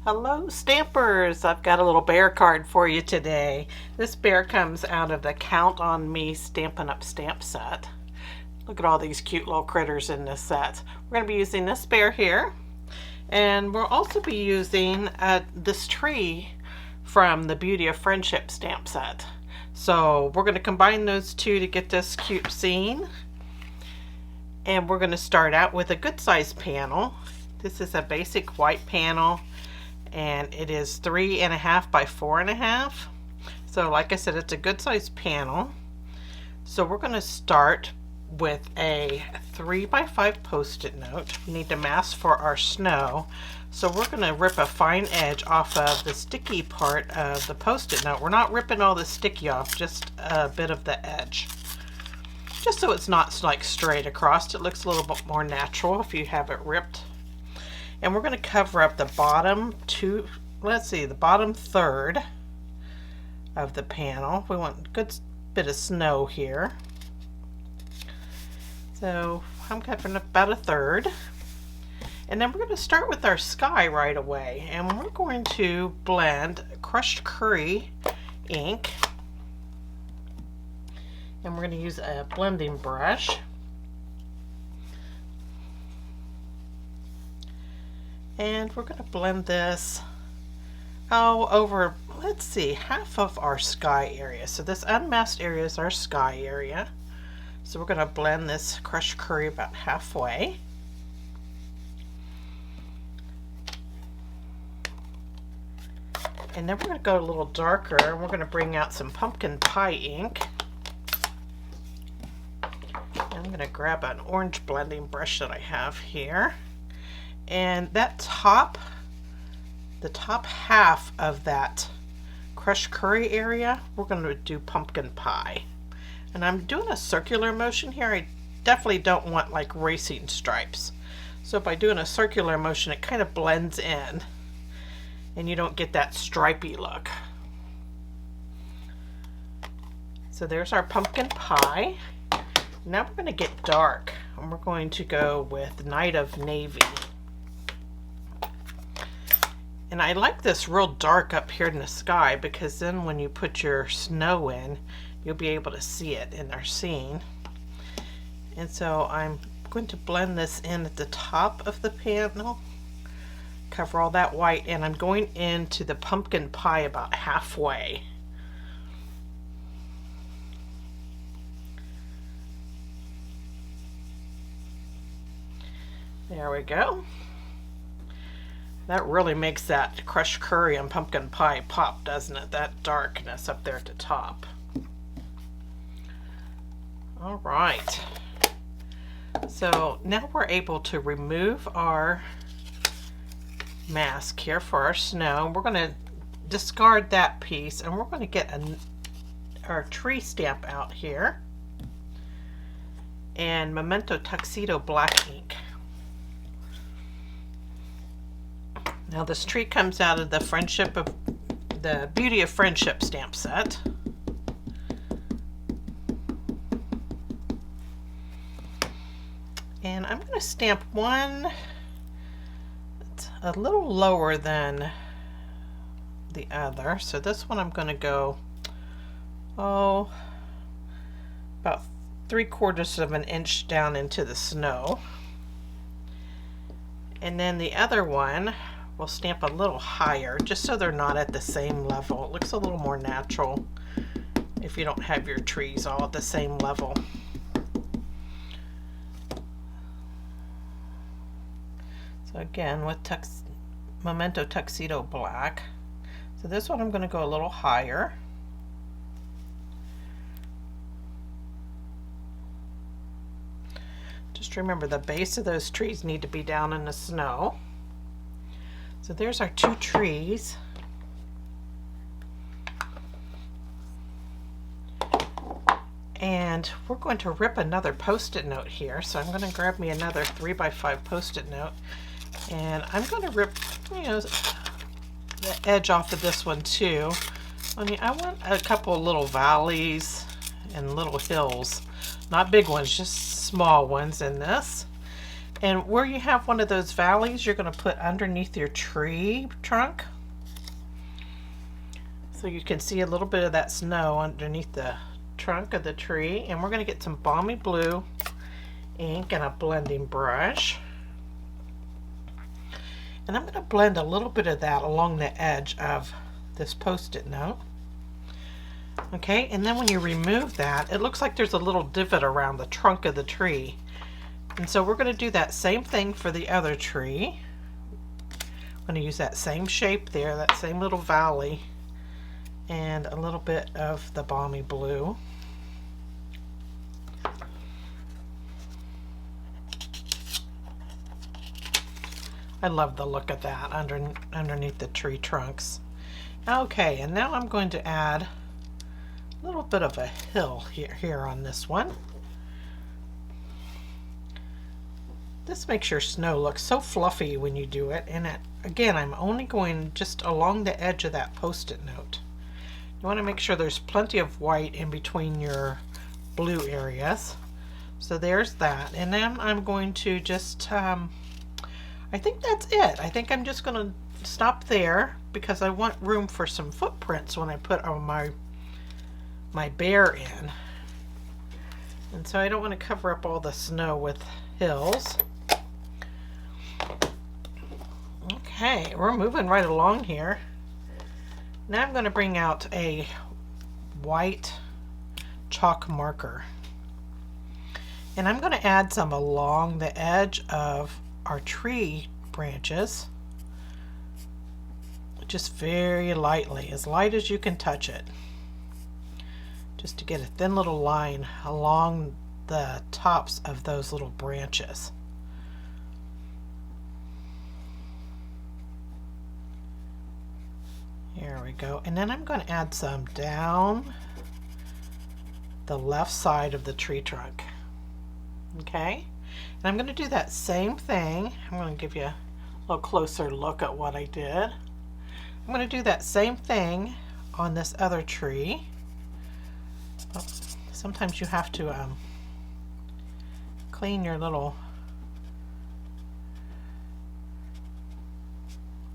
Hello Stampers! I've got a little bear card for you today. This bear comes out of the Count on Me Stampin' Up stamp set. Look at all these cute little critters in this set. We're going to be using this bear here, and we'll also be using this tree from the Beauty of Friendship stamp set. So we're going to combine those two to get this cute scene. And we're going to start out with a good size panel. This is a basic white panel, and it is 3.5 by 4.5. So like I said, it's a good size panel. So we're going to start with a 3 by 5 post-it note. We need to mask for our snow. So we're going to rip a fine edge off of the sticky part of the post-it note. We're not ripping all the sticky off, just a bit of the edge. Just so it's not like straight across. It looks a little bit more natural if you have it ripped. And we're going to cover up the bottom the bottom third of the panel. We want a good bit of snow here. So I'm covering up about a third. And then we're going to start with our sky right away. And we're going to blend crushed curry ink. And we're going to use a blending brush. And we're going to blend this over, let's see, half of our sky area. So this unmasked area is our sky area. So we're going to blend this crushed curry about halfway. And then we're going to go a little darker, and we're going to bring out some pumpkin pie ink. I'm going to grab an orange blending brush that I have here. And that the top half of that crushed curry area, we're going to do pumpkin pie. And I'm doing a circular motion here. I definitely don't want like racing stripes. So by doing a circular motion, it kind of blends in and you don't get that stripy look. So there's our pumpkin pie. Now we're going to get dark, and we're going to go with Night of Navy. And I like this real dark up here in the sky, because then when you put your snow in, you'll be able to see it in our scene. And so I'm going to blend this in at the top of the panel, cover all that white, and I'm going into the pumpkin pie about halfway. There we go. That really makes that crushed curry and pumpkin pie pop, doesn't it? That darkness up there at the top. All right. So now we're able to remove our mask here for our snow. We're going to discard that piece, and we're going to get our tree stamp out here. And Memento Tuxedo black ink. Now this tree comes out of the Beauty of Friendship stamp set. And I'm going to stamp one that's a little lower than the other. So this one I'm going to go, about 3/4 of an inch down into the snow. And then the other one, we'll stamp a little higher, just so they're not at the same level. It looks a little more natural if you don't have your trees all at the same level. So again, with Memento Tuxedo black. So this one I'm going to go a little higher. Just remember, the base of those trees need to be down in the snow. So there's our two trees. And we're going to rip another post-it note here. So I'm going to grab me another 3 by 5 post-it note. And I'm going to rip, the edge off of this one too. I want a couple little valleys and little hills. Not big ones, just small ones in this. And where you have one of those valleys, you're going to put underneath your tree trunk. So you can see a little bit of that snow underneath the trunk of the tree. And we're going to get some Balmy Blue ink and a blending brush. And I'm going to blend a little bit of that along the edge of this Post-it note. Okay, and then when you remove that, it looks like there's a little divot around the trunk of the tree. And so we're going to do that same thing for the other tree. I'm going to use that same shape there, that same little valley, and a little bit of the Balmy Blue. I love the look of that underneath the tree trunks. Okay, and now I'm going to add a little bit of a hill here on this one. This makes your snow look so fluffy when you do it, and again, I'm only going just along the edge of that Post-it note. You want to make sure there's plenty of white in between your blue areas. So there's that, and then I'm going to just I think that's it. I think I'm just going to stop there because I want room for some footprints when I put my bear in. And so I don't want to cover up all the snow with hills. Okay, we're moving right along here. Now I'm going to bring out a white chalk marker. And I'm going to add some along the edge of our tree branches, just very lightly, as light as you can touch it, just to get a thin little line along the tops of those little branches. Here we go. And then I'm going to add some down the left side of the tree trunk. Okay, and I'm going to do that same thing. I'm going to give you a little closer look at what I did. I'm going to do that same thing on this other tree. Oh, sometimes you have to clean your little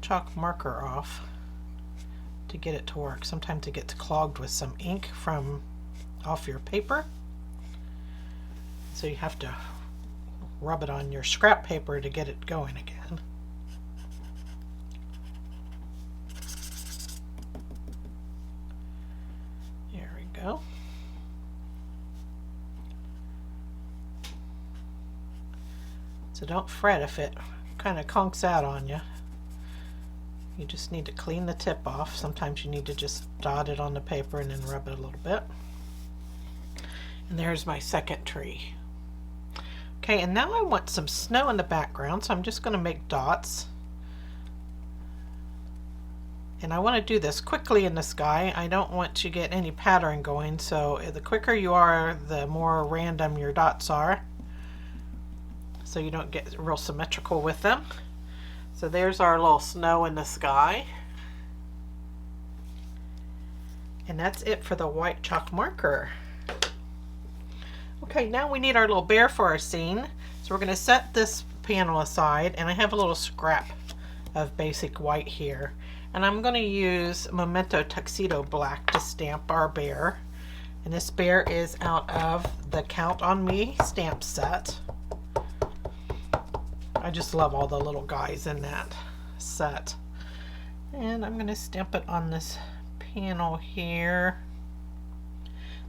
chalk marker off to get it to work. Sometimes it gets clogged with some ink from off your paper, so you have to rub it on your scrap paper to get it going again. There we go. So don't fret if it kind of conks out on you. You just need to clean the tip off. Sometimes you need to just dot it on the paper and then rub it a little bit. And there's my second tree. Okay, and now I want some snow in the background, so I'm just going to make dots. And I want to do this quickly in the sky. I don't want to get any pattern going, so the quicker you are, the more random your dots are, so you don't get real symmetrical with them. So there's our little snow in the sky. And that's it for the white chalk marker. Okay, now we need our little bear for our scene. So we're going to set this panel aside, and I have a little scrap of basic white here. And I'm going to use Memento Tuxedo Black to stamp our bear. And this bear is out of the Count on Me stamp set. I just love all the little guys in that set. And I'm going to stamp it on this panel here.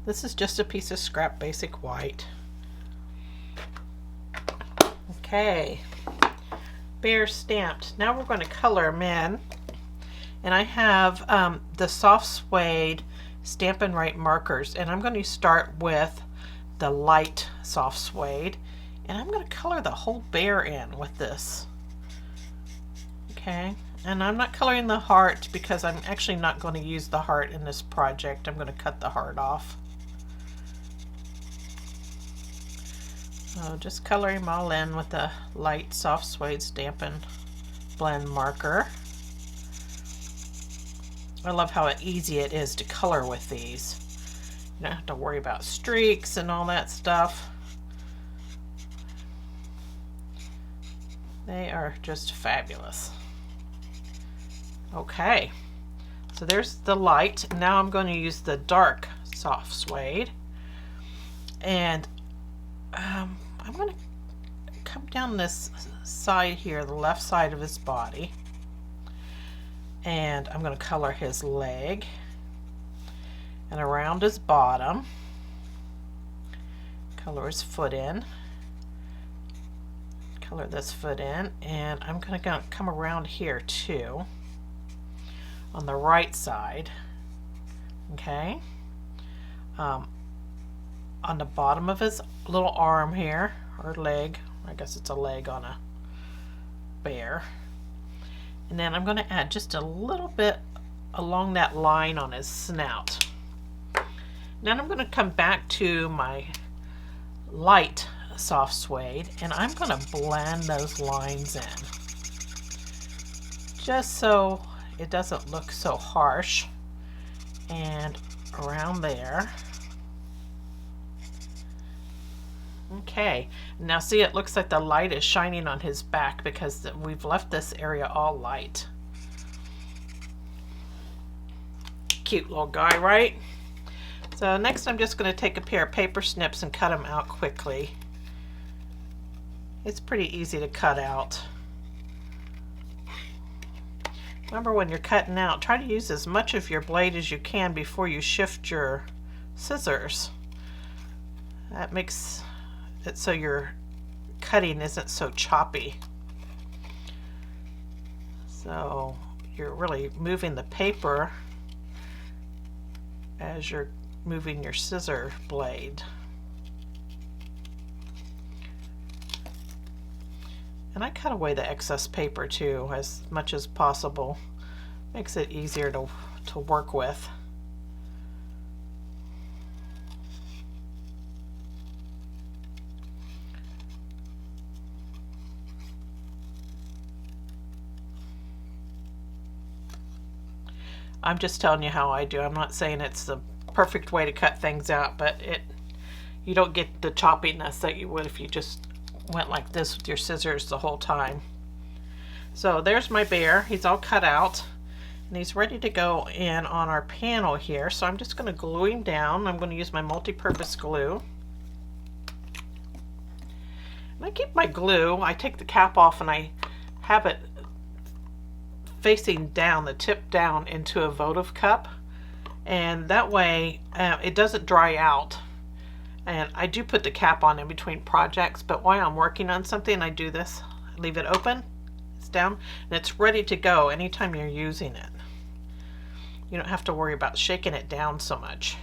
This is just a piece of scrap basic white. Okay, bear stamped. Now we're going to color them in. And I have the soft suede Stampin' Right markers, and I'm going to start with the light soft suede, and I'm going to color the whole bear in with this. Okay, and I'm not coloring the heart because I'm actually not going to use the heart in this project. I'm going to cut the heart off. So just color them all in with the light soft suede Stampin' Blend marker. I love how easy it is to color with these. You don't have to worry about streaks and all that stuff. They are just fabulous. Okay, so there's the light. Now I'm going to use the dark soft suede, and I'm going to come down this side here, the left side of his body, and I'm going to color his leg and around his bottom, color his foot in, color this foot in, and I'm going to come around here too on the right side. Okay, on the bottom of his little arm here, or leg, I guess it's a leg on a bear. And then I'm going to add just a little bit along that line on his snout. Then I'm going to come back to my light soft suede, and I'm going to blend those lines in just so it doesn't look so harsh, and around there. Okay, now see, it looks like the light is shining on his back because we've left this area all light. Cute little guy, right? So next I'm just going to take a pair of paper snips and cut them out quickly. It's pretty easy to cut out. Remember, when you're cutting out, try to use as much of your blade as you can before you shift your scissors. That makes it so your cutting isn't so choppy. So you're really moving the paper as you're moving your scissor blade. And I cut away the excess paper too, as much as possible. Makes it easier to work with. I'm just telling you how I do. I'm not saying it's the perfect way to cut things out, but you don't get the choppiness that you would if you just went like this with your scissors the whole time. So there's my bear. He's all cut out and he's ready to go in on our panel here. So I'm just going to glue him down. I'm going to use my multi-purpose glue. And I keep my glue, I take the cap off and I have it facing down, the tip down into a votive cup, and that way it doesn't dry out. And I do put the cap on in between projects, but while I'm working on something I do this, I leave it open, it's down, and it's ready to go anytime you're using it. You don't have to worry about shaking it down so much.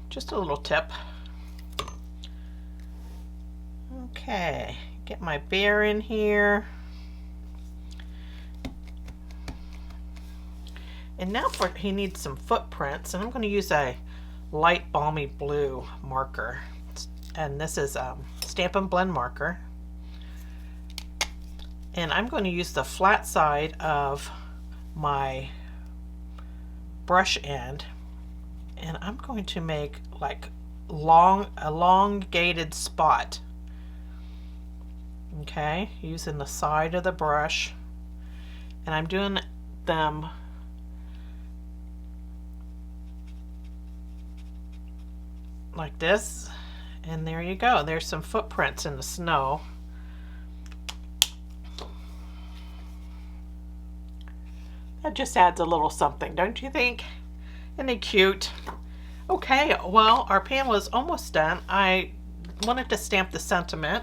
Just a little tip. Okay, get my bear in here. And now he needs some footprints, and I'm going to use a light Balmy Blue marker. And this is Stampin' Blend marker. And I'm going to use the flat side of my brush end, and I'm going to make like elongated spot. Okay, using the side of the brush, and I'm doing them like this, and there you go. There's some footprints in the snow. That just adds a little something, don't you think? Isn't he cute? Okay, well, our panel is almost done. I wanted to stamp the sentiment,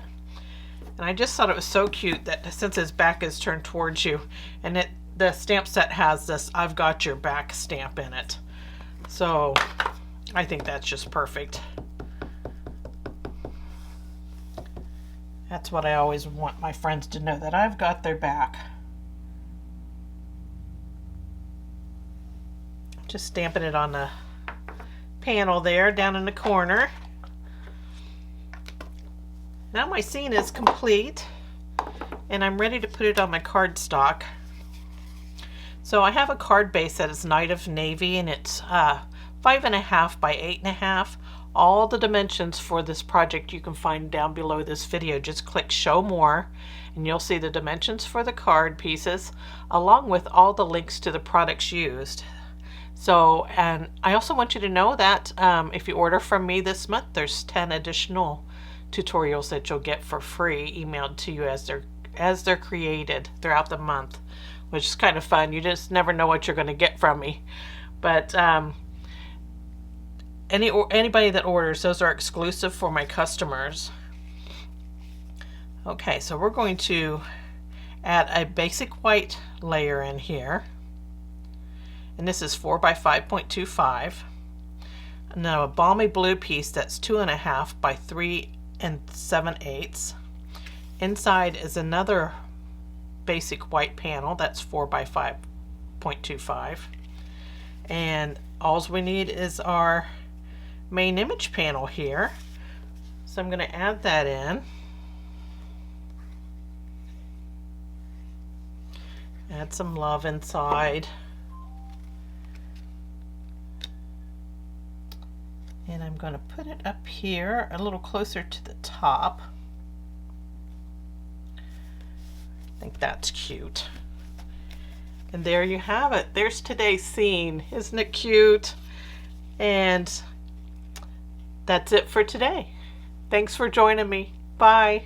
and I just thought it was so cute that since his back is turned towards you, and the stamp set has this "I've got your back" stamp in it. So I think that's just perfect. That's what I always want my friends to know, that I've got their back. Just stamping it on the panel there, down in the corner. Now my scene is complete, and I'm ready to put it on my cardstock. So I have a card base that is Night of Navy, and it's 5.5 by 8.5. All the dimensions for this project you can find down below this video. Just click show more and you'll see the dimensions for the card pieces along with all the links to the products used. So, and I also want you to know that if you order from me this month, there's 10 additional tutorials that you'll get for free emailed to you as they're created throughout the month, which is kind of fun. You just never know what you're going to get from me. But anybody that orders, those are exclusive for my customers. Okay, so we're going to add a basic white layer in here. And this is 4 by 5.25. Now a Balmy Blue piece that's 2.5 by 3 7/8. Inside is another basic white panel that's 4 by 5.25. And all we need is our main image panel here. So I'm going to add that in. Add some love inside. And I'm going to put it up here a little closer to the top. I think that's cute. And there you have it. There's today's scene. Isn't it cute? And that's it for today. Thanks for joining me. Bye.